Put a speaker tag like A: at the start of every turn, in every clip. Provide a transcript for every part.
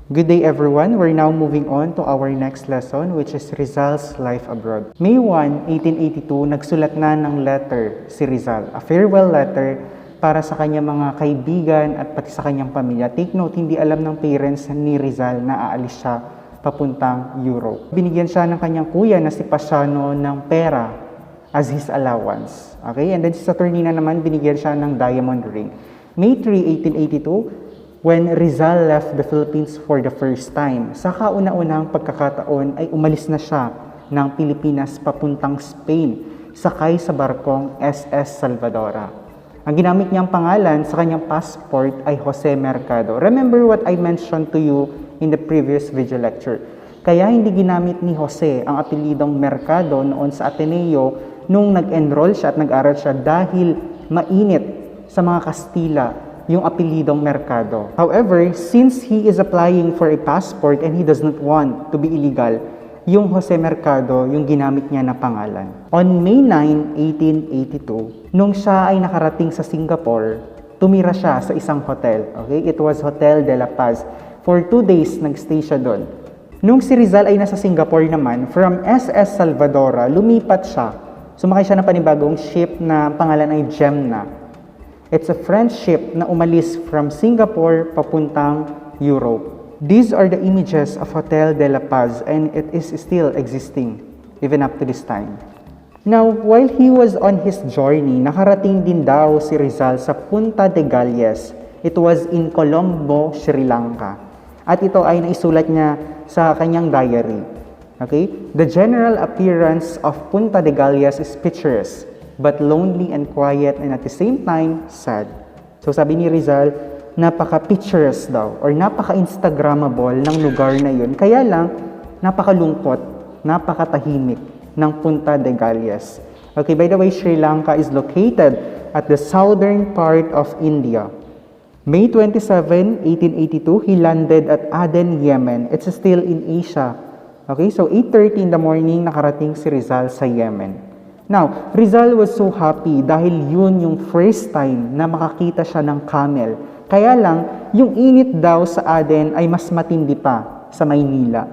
A: Good day everyone, we're now moving on to our next lesson which is Rizal's Life Abroad. May 1, 1882, nagsulat na ng letter si Rizal, a farewell letter para sa kanyang mga kaibigan at pati sa kanyang pamilya. Take note, hindi alam ng parents ni Rizal na aalis siya papuntang Europe. Binigyan siya ng kanyang kuya na si Pasiano ng pera as his allowance. Okay? And then si Saturnina naman, binigyan siya ng diamond ring. May 3, 1882, when Rizal left the Philippines for the first time, sa kauna-unahang pagkakataon ay umalis na siya ng Pilipinas papuntang Spain, sakay sa barkong SS Salvadora. Ang ginamit niyang pangalan sa kanyang passport ay Jose Mercado. Remember what I mentioned to you in the previous video lecture. Kaya hindi ginamit ni Jose ang apelidong Mercado noon sa Ateneo nung nag-enroll siya at nag-aral siya dahil mainit sa mga Kastila yung apelidong Mercado. However, since he is applying for a passport and he does not want to be illegal, yung Jose Mercado yung ginamit niya na pangalan. On May 9, 1882, nung siya ay nakarating sa Singapore, tumira siya sa isang hotel. Okay? It was Hotel de la Paz. For 2 days, nagstay siya doon. Nung si Rizal ay nasa Singapore naman, from SS Salvadora, lumipat siya. Sumakay siya ng panibagong ship na pangalan ay Gemna. It's a French ship na umalis from Singapore papuntang Europe. These are the images of Hotel de la Paz and it is still existing even up to this time. Now, while he was on his journey, nakarating din daw si Rizal sa Punta de Galles. It was in Colombo, Sri Lanka. At ito ay naisulat niya sa kanyang diary. Okay? The general appearance of Punta de Galles is picturesque, but lonely and quiet and at the same time, sad. So sabi ni Rizal, napaka-picturesque daw or napaka-instagrammable ng lugar na yun. Kaya lang, napakalungkot, napakatahimik ng Punta de Galles. Okay, by the way, Sri Lanka is located at the southern part of India. May 27, 1882, he landed at Aden, Yemen. It's still in Asia. Okay, so 8:30 in the morning, nakarating si Rizal sa Yemen. Now, Rizal was so happy dahil yun yung first time na makakita siya ng camel. Kaya lang, yung init daw sa Aden ay mas matindi pa sa Maynila.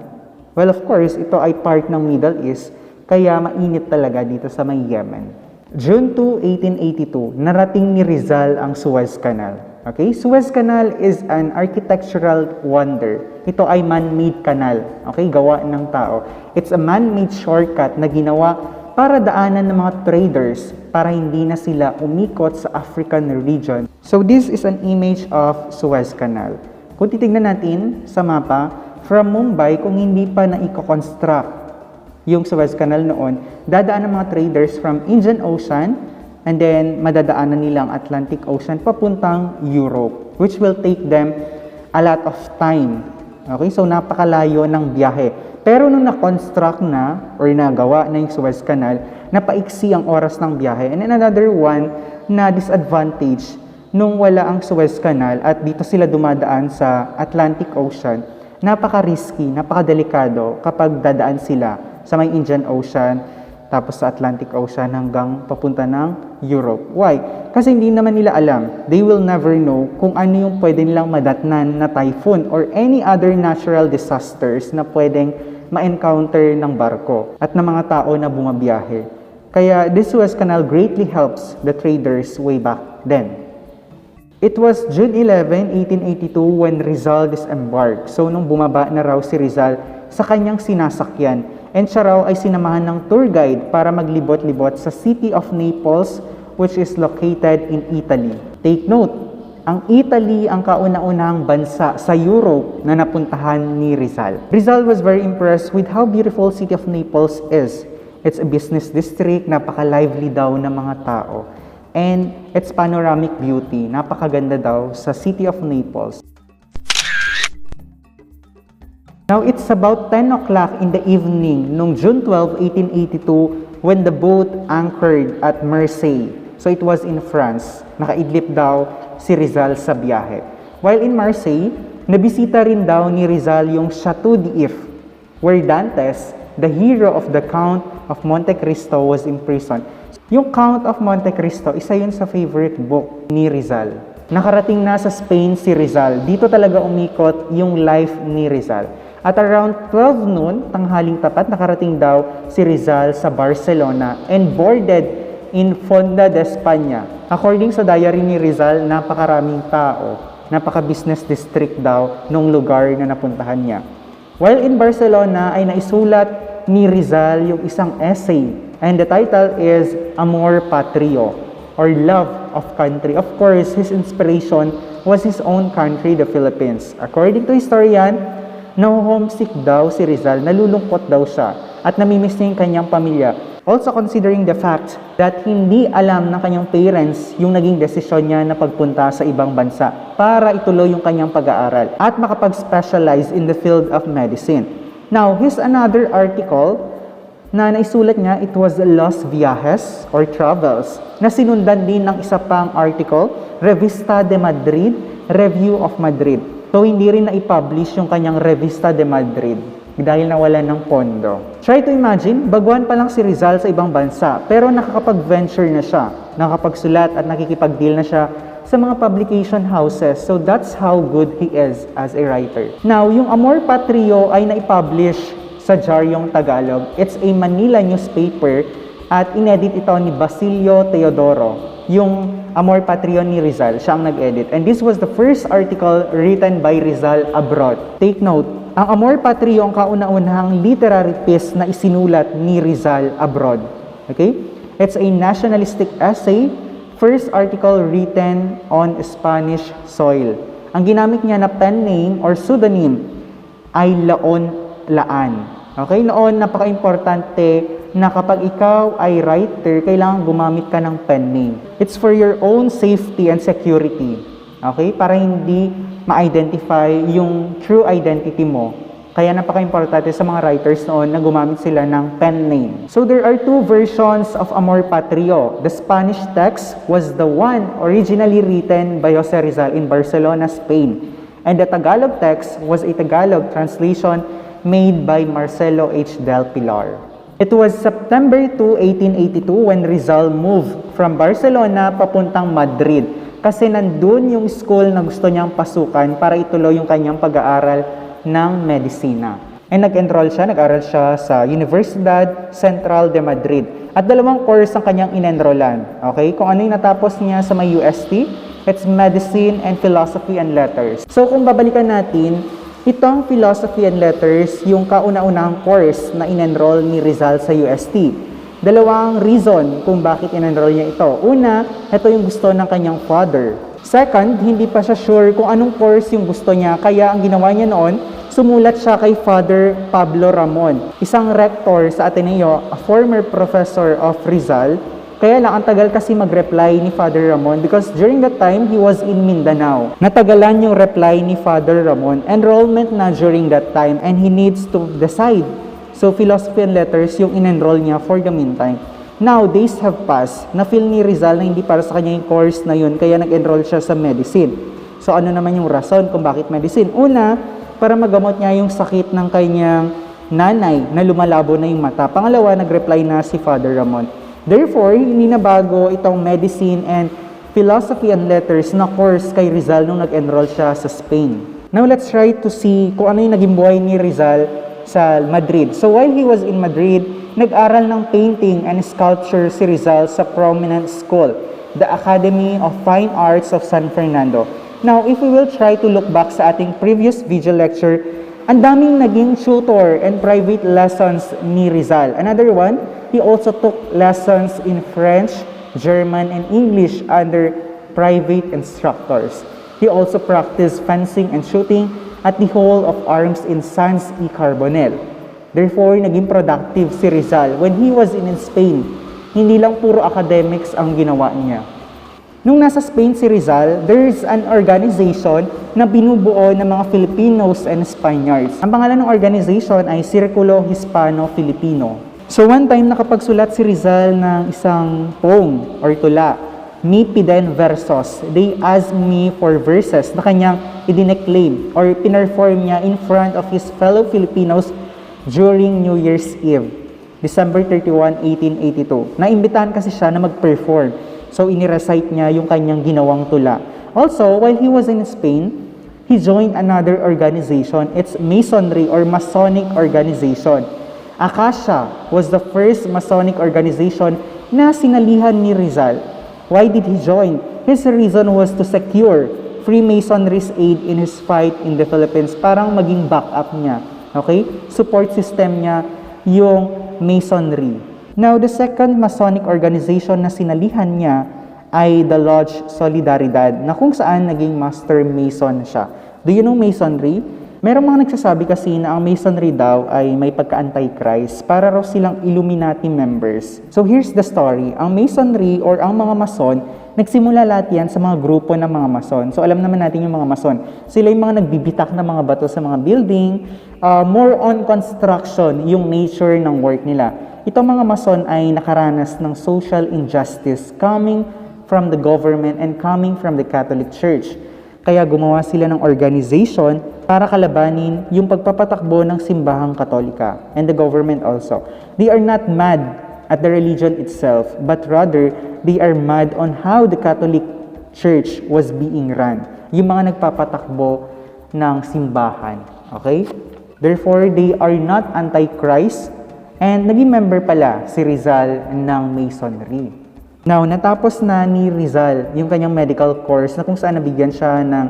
A: Well, of course, ito ay part ng Middle East, kaya mainit talaga dito sa may Yemen. June 2, 1882, narating ni Rizal ang Suez Canal. Okay? Suez Canal is an architectural wonder. Ito ay man-made canal. Okay? Gawa ng tao. It's a man-made shortcut na ginawa para daanan ng mga traders para hindi na sila umikot sa African region. So this is an image of Suez Canal. Kung titignan natin sa mapa, from Mumbai, kung hindi pa na-construct yung Suez Canal noon, dadaan ng mga traders from Indian Ocean and then madadaanan nilang Atlantic Ocean papuntang Europe, which will take them a lot of time. Okay, so napakalayo ng biyahe. Pero nung na-construct na or nagawa na yung Suez Canal, napaiksi ang oras ng biyahe. And another one na disadvantage nung wala ang Suez Canal at dito sila dumadaan sa Atlantic Ocean, napaka-risky, napaka-delikado kapag dadaan sila sa may Indian Ocean tapos sa Atlantic Ocean hanggang papunta ng Europe. Why? Kasi hindi naman nila alam. They will never know kung ano yung pwede nilang madatnan na typhoon or any other natural disasters na pwedeng ma-encounter ng barko at ng mga tao na bumabiyahe. Kaya this Suez Canal greatly helps the traders way back then. It was June 11, 1882 when Rizal disembarked. So nung bumaba na raw si Rizal sa kanyang sinasakyan and siya raw ay sinamahan ng tour guide para maglibot-libot sa city of Naples which is located in Italy. Take note, ang Italy ang kauna-unahang bansa sa Europe na napuntahan ni Rizal. Rizal was very impressed with how beautiful city of Naples is. It's a business district, napaka-lively daw ng mga tao. And its panoramic beauty, napakaganda daw sa city of Naples. Now, it's about 10 o'clock in the evening nung June 12, 1882 when the boat anchored at Marseille. So it was in France. Nakaidlip daw si Rizal sa biyahe. While in Marseille, nabisita rin daw ni Rizal yung Chateau d'If, where Dantes, the hero of the Count of Monte Cristo, was imprisoned. Yung Count of Monte Cristo, isa yun sa favorite book ni Rizal. nakarating na sa Spain si Rizal. Dito talaga umikot yung life ni Rizal. At around 12 noon, tanghaling tapat, nakarating daw si Rizal sa Barcelona and boarded in Fonda de España. According sa diary ni Rizal, napakaraming tao, napaka-business district daw nung lugar na napuntahan niya. While in Barcelona ay naisulat ni Rizal yung isang essay and the title is Amor Patrio or Love of Country. Of course, his inspiration was his own country, the Philippines. According to historian, homesick daw si Rizal, nalulungkot daw siya at namimiss niya yung kanyang pamilya. Also considering the fact that hindi alam ng kanyang parents yung naging desisyon niya na pagpunta sa ibang bansa para ituloy yung kanyang pag-aaral at makapag-specialize in the field of medicine. Now, here's another article na naisulat niya. It was Los Viajes or Travels na sinundan din ng isa pang article, Revista de Madrid, Review of Madrid. So, hindi rin na-publish yung kanyang Revista de Madrid dahil nawalan ng pondo. Try to imagine, baguhan pa lang si Rizal sa ibang bansa, pero nakakapag-venture na siya, nakakapagsulat at nakikipag-deal na siya sa mga publication houses. So that's how good he is as a writer. Now, yung Amor Patrio ay na-publish sa Diaryong Tagalog. It's a Manila newspaper at inedit ito ni Basilio Teodoro. Yung Amor Patrio ni Rizal, siya ang nag-edit. And this was the first article written by Rizal abroad. Take note, ang Amor Patrio ang kauna-unahang literary piece na isinulat ni Rizal abroad. Okay? It's a nationalistic essay, first article written on Spanish soil. Ang ginamit niya na pen name or pseudonym ay Laan. Okay? Noon, napaka-importante na kapag ikaw ay writer, kailangan gumamit ka ng pen name. It's for your own safety and security. Okay? Para hindi ma-identify yung true identity mo. Kaya napaka-importante sa mga writers noon na gumamit sila ng pen name. So there are two versions of Amor Patrio. The Spanish text was the one originally written by Jose Rizal in Barcelona, Spain. And the Tagalog text was a Tagalog translation made by Marcelo H. Del Pilar. It was September 2, 1882 when Rizal moved from Barcelona papuntang Madrid. Kasi nandun yung school na gusto niyang pasukan para ituloy yung kanyang pag-aaral ng medisina. And nag-enroll siya, nag-aral siya sa Universidad Central de Madrid. At dalawang course ang kanyang in-enrollan. Okay? Kung ano yung natapos niya sa may UST, it's Medicine and Philosophy and Letters. So kung babalikan natin, itong Philosophy and Letters, yung kauna-unahang course na in-enroll ni Rizal sa UST. Dalawang reason kung bakit in-enroll niya ito. Una, ito yung gusto ng kanyang father. Second, hindi pa siya sure kung anong course yung gusto niya. Kaya ang ginawa niya noon, sumulat siya kay Father Pablo Ramon, isang rector sa Ateneo, a former professor of Rizal. Kaya lang, ang tagal kasi mag-reply ni Father Ramon because during that time, he was in Mindanao. Natagalan yung reply ni Father Ramon. Enrollment na during that time and he needs to decide. So, Philosophy and Letters yung in-enroll niya for the meantime. Now, days have passed. Na-feel ni Rizal na hindi para sa kanya yung course na yun, kaya nag-enroll siya sa medicine. So, ano naman yung rason kung bakit medicine? Una, para magamot niya yung sakit ng kanyang nanay na lumalabo na yung mata. Pangalawa, nag-reply na si Father Ramon. Therefore, hindi na bago itong Medicine and Philosophy and Letters na course kay Rizal nung nag-enroll siya sa Spain. Now, let's try to see kung ano yung naging buhay ni Rizal sa Madrid. So while he was in Madrid, nag-aral ng painting and sculpture si Rizal sa prominent school, the Academy of Fine Arts of San Fernando. Now, if we will try to look back sa ating previous video lecture, ang daming naging tutor and private lessons ni Rizal. Another one, he also took lessons in French, German, and English under private instructors. He also practiced fencing and shooting at the Hall of Arms in Sans y Carbonell. Therefore, naging productive si Rizal. When he was in Spain, hindi lang puro academics ang ginawa niya. Nung nasa Spain si Rizal, there's an organization na binubuo ng mga Filipinos and Spaniards. Ang pangalan ng organization ay Círculo Hispano-Filipino. So one time, nakapagsulat si Rizal ng isang poem or tula, Me Piden Versos. They asked me for verses na kanyang idineclaim or pinerform niya in front of his fellow Filipinos during New Year's Eve, December 31, 1882. Naimbitahan kasi siya na mag-perform. So, inirecite niya yung kanyang ginawang tula. Also, while he was in Spain, he joined another organization. It's Masonry or Masonic organization. Acacia was the first Masonic organization na sinalihan ni Rizal. Why did he join? His reason was to secure Freemasonry's aid in his fight in the Philippines. Parang maging backup niya. Okay? Support system niya yung Masonry. Now, the second Masonic organization na sinalihan niya ay the Lodge Solidaridad, na kung saan naging Master Mason siya. Do you know Masonry? Merong mga nagsasabi kasi na ang Masonry daw ay may pagka-antichrist para raw silang Illuminati members. So here's the story. Ang Masonry or ang mga Mason, nagsimula lahat yan sa mga grupo ng mga Mason. So alam naman natin yung mga Mason. Sila yung mga nagbibitak ng mga bato sa mga building, more on construction, yung nature ng work nila. Itong mga Mason ay nakaranas ng social injustice coming from the government and coming from the Catholic Church. Kaya gumawa sila ng organization para kalabanin yung pagpapatakbo ng simbahang Katolika and the government also. They are not mad at the religion itself, but rather they are mad on how the Catholic Church was being run. Yung mga nagpapatakbo ng simbahan. Okay? Therefore, they are not anti-Christ and naging member pala si Rizal ng Masonry. Now, natapos na ni Rizal yung kanyang medical course na kung saan nabigyan siya ng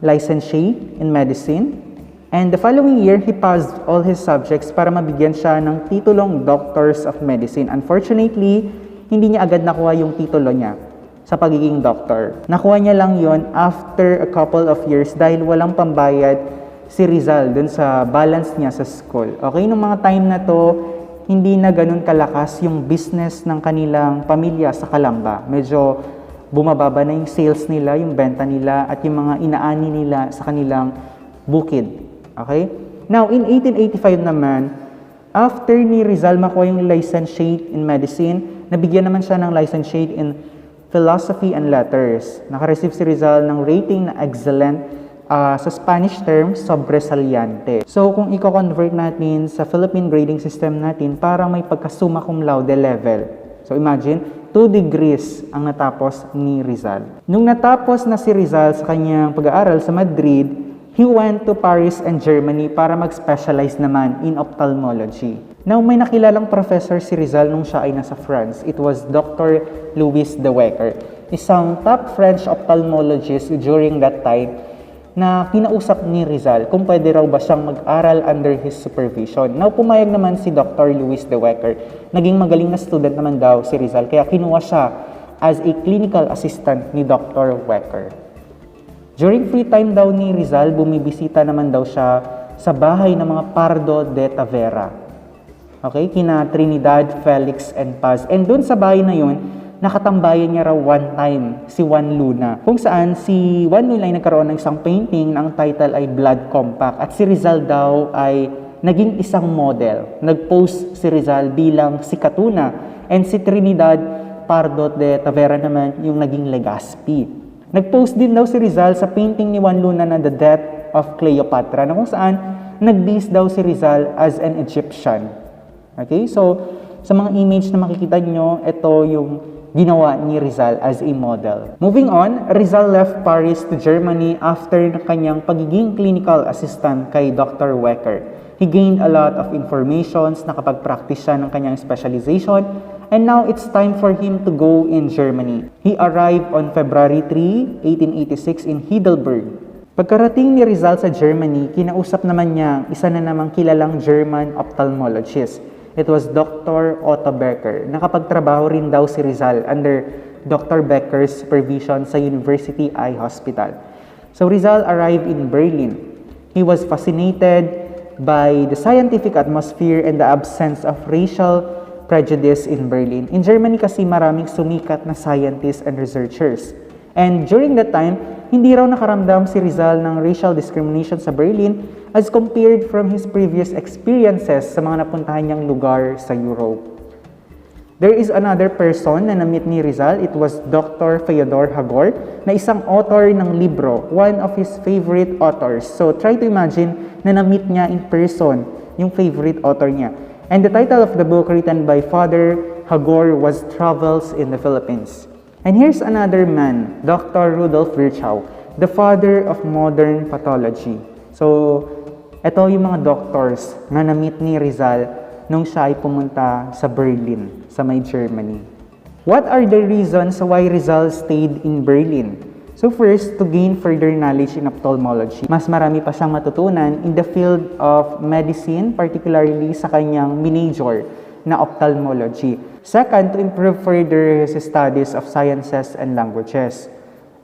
A: licentiate in medicine. And the following year, he passed all his subjects para mabigyan siya ng titulong Doctors of Medicine. Unfortunately, hindi niya agad nakuha yung titulo niya sa pagiging doctor. Nakuha niya lang yon after a couple of years dahil walang pambayad si Rizal dun sa balance niya sa school. Okay, nung mga time na to, hindi na ganun kalakas yung business ng kanilang pamilya sa Calamba. Medyo bumababa na yung sales nila, yung benta nila, at yung mga inaani nila sa kanilang bukid. Okay? Now, in 1885 naman, after ni Rizal makuha yung licentiate in medicine, nabigyan naman siya ng licentiate in philosophy and letters. Nakareceive si Rizal ng rating na excellent, sa Spanish term, sobresaliente. So, kung i-convert natin sa Philippine grading system natin, parang may pagka-summa cum laude level. So, imagine, 2 degrees ang natapos ni Rizal. Nung natapos na si Rizal sa kanyang pag-aaral sa Madrid, he went to Paris and Germany para mag-specialize naman in ophthalmology. Now, may nakilalang professor si Rizal nung siya ay nasa France. It was Dr. Louis de Wecker, isang top French ophthalmologist during that time, na kinausap ni Rizal kung pwede raw ba siyang mag-aral under his supervision. Now, pumayag naman si Dr. Louis de Wecker. Naging magaling na student naman daw si Rizal, kaya kinuha siya as a clinical assistant ni Dr. Wecker. During free time daw ni Rizal, bumibisita naman daw siya sa bahay ng mga Pardo de Tavera. Okay? Kina Trinidad, Felix, and Paz. And doon sa bahay na yun, nakatambayan niya raw one time si Juan Luna. Kung saan si Juan Luna ay nagkaroon ng isang painting na ang title ay Blood Compact. At si Rizal daw ay naging isang model. Nag-post si Rizal bilang si Katuna. And si Trinidad Pardo de Tavera naman yung naging Legazpi. Nag-post din daw si Rizal sa painting ni Juan Luna na The Death of Cleopatra, na kung saan nag-base daw si Rizal as an Egyptian. Okay? So, sa mga image na makikita nyo, ito yung ginawa ni Rizal as a model. Moving on, Rizal left Paris to Germany after ng kanyang pagiging clinical assistant kay Dr. Wecker. He gained a lot of informations, nakapag-practice siya ng kanyang specialization, and now it's time for him to go in Germany. He arrived on February 3, 1886 in Heidelberg. Pagkarating ni Rizal sa Germany, kinausap naman niya isa na namang kilalang German ophthalmologist. It was Dr. Otto Becker. Nakapagtrabaho rin daw si Rizal under Dr. Becker's supervision sa University Eye Hospital. So Rizal arrived in Berlin. He was fascinated by the scientific atmosphere and the absence of racial prejudice in Berlin. In Germany kasi maraming sumikat na scientists and researchers. And during that time, hindi raw nakaramdam si Rizal ng racial discrimination sa Berlin as compared from his previous experiences sa mga napuntahan niyang lugar sa Europe. There is another person na na-meet ni Rizal. It was Dr. Fyodor Hagor, na isang author ng libro, one of his favorite authors. So try to imagine na na-meet niya in person yung favorite author niya. And the title of the book written by Father Hagor was Travels in the Philippines. And here's another man, Dr. Rudolf Virchow, the father of modern pathology. So, ito yung mga doctors na na-meet ni Rizal nung siya ay pumunta sa Berlin, sa may Germany. What are the reasons why Rizal stayed in Berlin? So first, to gain further knowledge in ophthalmology. Mas marami pa siyang matutunan in the field of medicine, particularly sa kanyang minor na ophthalmology. Second, to improve further his studies of sciences and languages.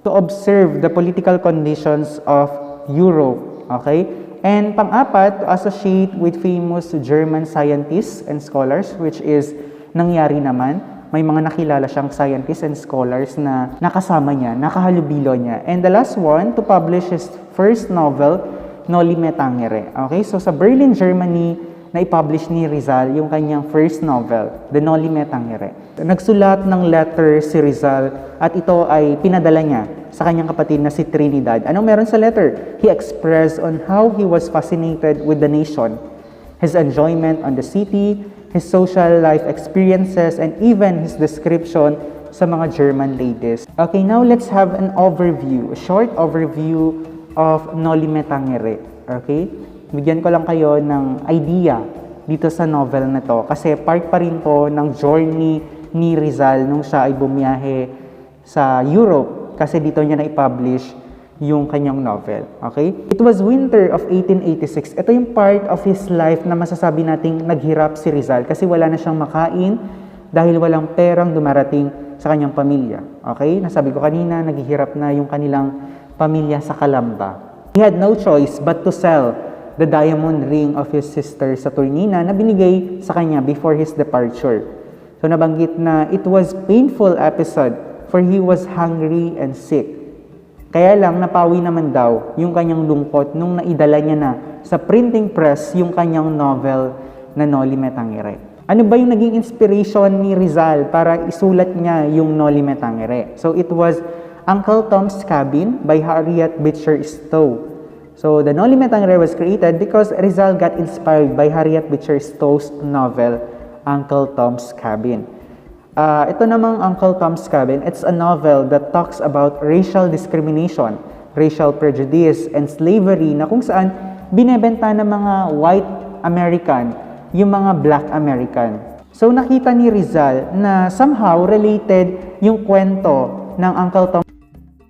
A: To observe the political conditions of Europe, okay? And pang-apat, to associate with famous German scientists and scholars, which is nangyari naman. May mga nakilala siyang scientists and scholars na nakasama niya, nakahalubilo niya. And the last one, to publish his first novel, Noli Me Tangere. Okay, so sa Berlin, Germany, na-publish ni Rizal yung kanyang first novel, The Noli Me Tangere. Nagsulat ng letter si Rizal at ito ay pinadala niya sa kanyang kapatid na si Trinidad. Anong meron sa letter? He expressed on how he was fascinated with the nation, his enjoyment on the city, his social life experiences, and even his description sa mga German ladies. Okay, now let's have an overview, a short overview of Noli Me Tangere. Okay? Bigyan ko lang kayo ng idea dito sa novel na to kasi part pa rin to ng journey ni Rizal nung siya ay bumiyahe sa Europe kasi dito niya na-publish yung kanyang novel. Okay? It was winter of 1886. Ito yung part of his life na masasabi nating naghirap si Rizal kasi wala na siyang makain dahil walang perang dumarating sa kanyang pamilya. Okay? Nasabi ko kanina, naghihirap na yung kanilang pamilya sa Calamba. He had no choice but to sell the diamond ring of his sister sa Turnina na binigay sa kanya before his departure. So nabanggit na it was painful episode for he was hungry and sick. Kaya lang, napawi naman daw yung kanyang lungkot nung naidala niya na sa printing press yung kanyang novel na Noli Me Tangere. Ano ba yung naging inspiration ni Rizal para isulat niya yung Noli Me Tangere? So it was Uncle Tom's Cabin by Harriet Beecher Stowe. So the Noli Me Tangere was created because Rizal got inspired by Harriet Beecher Stowe's novel, Uncle Tom's Cabin. Ito namang Uncle Tom's Cabin, it's a novel that talks about racial discrimination, racial prejudice, and slavery na kung saan binebenta ng mga white American yung mga black American. So nakita ni Rizal na somehow related yung kwento ng Uncle Tom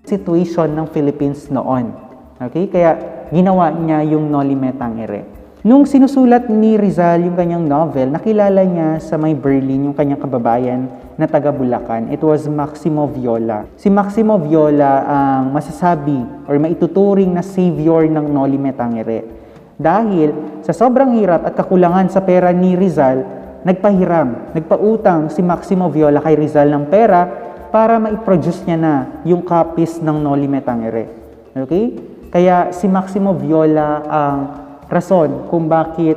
A: situation ng Philippines noon. Okay? Kaya ginawa niya yung Noli Me Tangere. Nung sinusulat ni Rizal yung kanyang novel, nakilala niya sa may Berlin yung kanyang kababayan na taga Bulacan. It was Maximo Viola. Si Maximo Viola ang masasabi or maituturing na savior ng Noli Me Tangere. Dahil sa sobrang hirap at kakulangan sa pera ni Rizal, nagpautang si Maximo Viola kay Rizal ng pera para maiproduce niya na yung copies ng Noli Me Tangere. Okay? Kaya si Maximo Viola ang rason kung bakit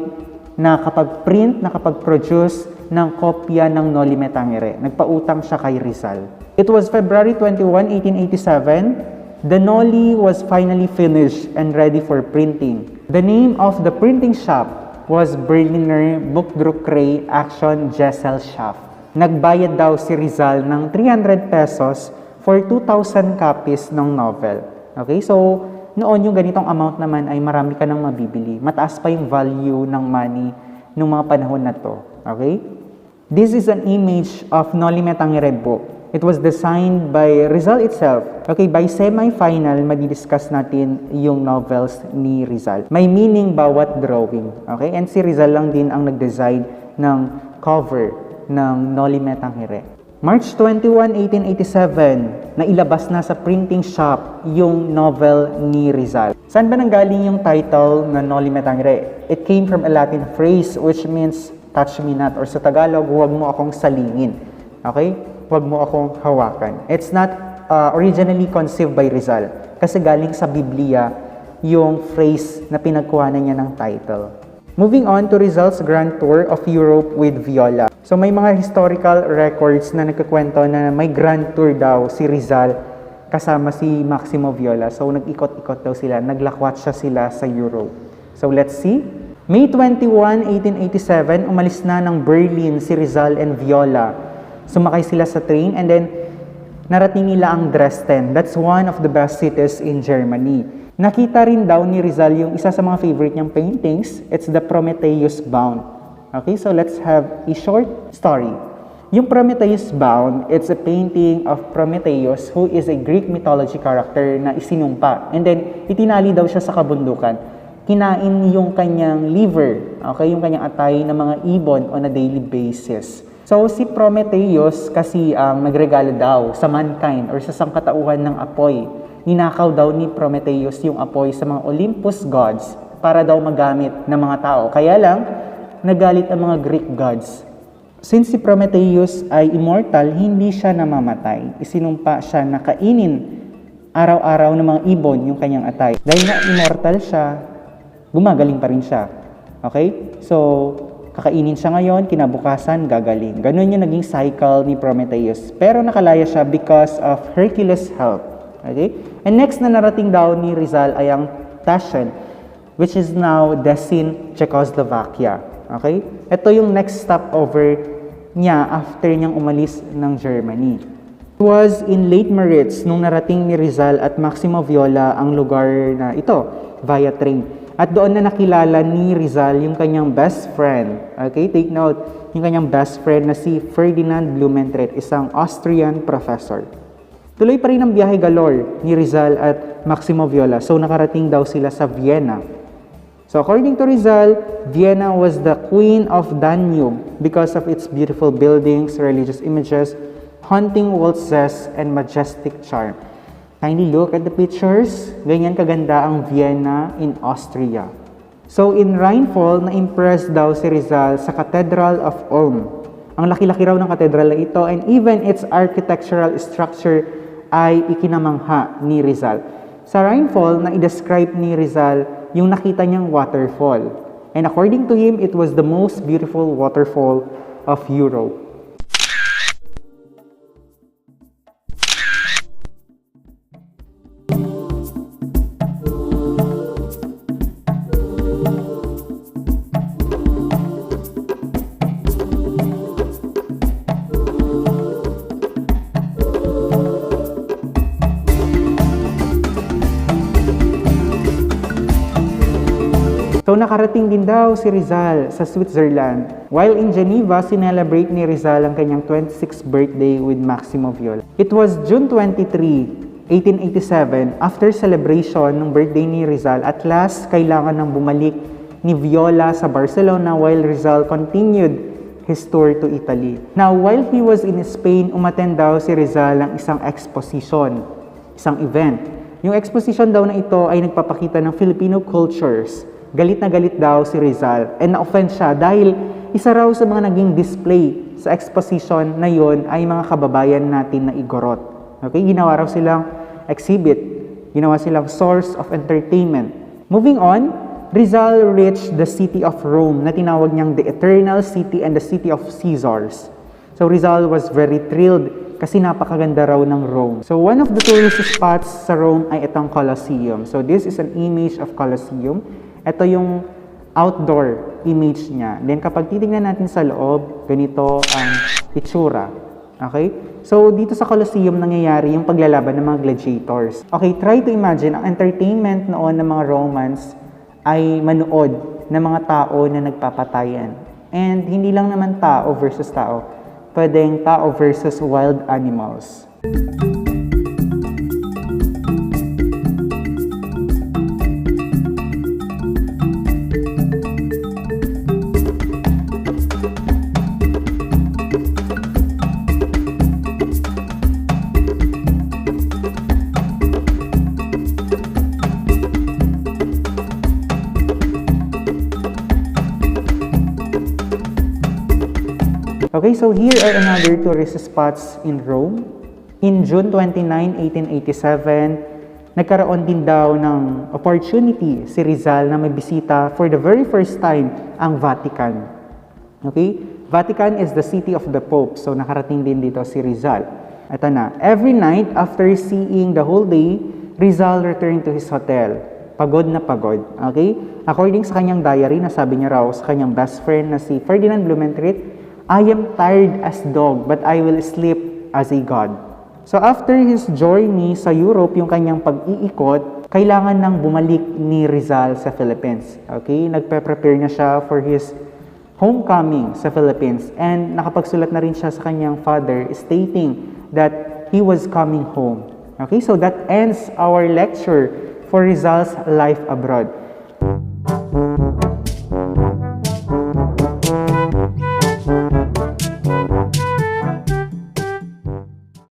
A: nakapag-print, nakapag-produce ng kopya ng Noli Me Tangere. Nagpautang siya kay Rizal. It was February 21, 1887. The Noli was finally finished and ready for printing. The name of the printing shop was Berliner Buchdruckerei Action Gesellschaft. Nagbayad daw si Rizal ng 300 pesos for 2,000 copies ng novel. Okay, so noon yung ganitong amount naman ay marami ka nang mabibili. Mataas pa yung value ng money nung mga panahon na to. Okay? This is an image of Noli Me Tangere book. It was designed by Rizal itself. Okay, by semi-final, madidiscuss natin yung novels ni Rizal. May meaning bawat drawing. Okay? And si Rizal lang din ang nag-design ng cover ng Noli Me Tangere. March 21, 1887, nailabas na sa printing shop yung novel ni Rizal. Saan ba nanggaling yung title na Noli Me Tangere? It came from a Latin phrase which means touch me not, or sa Tagalog, huwag mo akong salingin. Okay? Huwag mo akong hawakan. It's not originally conceived by Rizal kasi galing sa Biblia yung phrase na pinagkuhanan niya ng title. Moving on to Rizal's Grand Tour of Europe with Viola. So may mga historical records na nagkukwento na may grand tour daw si Rizal kasama si Maximo Viola. So nag-ikot-ikot daw sila, naglakwatsa sila sa Europe. So let's see. May 21, 1887, umalis na ng Berlin si Rizal and Viola. Sumakay sila sa train and then Narating nila ang Dresden. That's one of the best cities in Germany. Nakita rin daw ni Rizal yung isa sa mga favorite niyang paintings. It's the Prometheus Bound. Okay, so let's have a short story. Yung Prometheus Bound, it's a painting of Prometheus who is a Greek mythology character na isinumpa. And then, itinali daw siya sa kabundukan. Kinain yung kanyang liver, okay, yung kanyang atay ng mga ibon on a daily basis. So, si Prometheus kasi ang nagregalo daw sa mankind or sa sangkatauhan ng apoy. Ninakaw daw ni Prometheus yung apoy sa mga Olympus gods para daw magamit ng mga tao. Kaya lang, nagalit ang mga Greek gods. Since si Prometheus ay immortal, hindi siya namamatay. Isinumpa siya na kainin araw-araw ng mga ibon yung kanyang atay. Dahil na immortal siya, gumagaling pa rin siya. Okay? So, kakainin siya ngayon, kinabukasan, gagaling. Ganun yung naging cycle ni Prometheus. Pero nakalaya siya because of Hercules' help. Okay? And next na narating daw ni Rizal ay ang Taschen, which is now Desin, Czechoslovakia. Okay? Ito yung next stopover niya after niyang umalis ng Germany. It was in Late Maritz nung narating ni Rizal at Maximo Viola ang lugar na ito via train. At doon na nakilala ni Rizal yung kanyang best friend. Okay, take note, yung kanyang best friend na si Ferdinand Blumentritt, isang Austrian professor. Tuloy pa rin ang biyahe galore ni Rizal at Maximo Viola. So nakarating daw sila sa Vienna. So according to Rizal, Vienna was the queen of Danube because of its beautiful buildings, religious images, haunting waltzes, and majestic charm. Kindly look at the pictures. Ganyan kaganda ang Vienna in Austria. So in rainfall, na-impress daw si Rizal sa Cathedral of Ulm. Ang laki-laki raw ng katedral na ito and even its architectural structure ay ikinamangha ni Rizal. Sa rainfall, na-describe ni Rizal yung nakita niyang waterfall. And according to him, it was the most beautiful waterfall of Europe. So nakarating din daw si Rizal sa Switzerland. While in Geneva, sinelebrate ni Rizal ang kanyang 26th birthday with Maximo Viola. It was June 23, 1887, after celebration ng birthday ni Rizal, at last kailangan nang bumalik ni Viola sa Barcelona while Rizal continued his tour to Italy. Now, while he was in Spain, umattend daw si Rizal ng isang exposition, isang event. Yung exposition daw na ito ay nagpapakita ng Filipino cultures. Galit na galit daw si Rizal and na-offend siya dahil isa raw sa mga naging display sa exposition na yon ay mga kababayan natin na igorot. Okay, ginawa raw silang exhibit, ginawa silang source of entertainment. Moving on, Rizal reached the city of Rome na tinawag niyang the Eternal City and the City of Caesars. So Rizal was very thrilled kasi napakaganda raw ng Rome. So one of the tourist spots sa Rome ay itong Colosseum. So this is an image of Colosseum. Ito yung outdoor image niya. Then kapag titignan natin sa loob, ganito ang itsura. Okay? So dito sa Colosseum nangyayari yung paglalaban ng mga gladiators. Okay, try to imagine, ang entertainment noon ng mga Romans ay manood ng mga tao na nagpapatayan. And hindi lang naman tao versus tao. Pwedeng tao versus wild animals. Okay, so here are another tourist spots in Rome. In June 29, 1887, nagkaroon din daw ng opportunity si Rizal na mabisita for the very first time ang Vatican. Okay? Vatican is the city of the Pope. So nakarating din dito si Rizal. Ito na. Every night, after seeing the whole day, Rizal returned to his hotel. Pagod na pagod. Okay? According sa kanyang diary, nasabi niya raw sa kanyang best friend na si Ferdinand Blumentritt, I am tired as dog, but I will sleep as a god. So after his journey sa Europe, yung kanyang pag-iikot, kailangan nang bumalik ni Rizal sa Philippines. Okay? Nagpe-prepare na siya for his homecoming sa Philippines. And nakapagsulat na rin siya sa kanyang father stating that he was coming home. Okay? So that ends our lecture for Rizal's life abroad.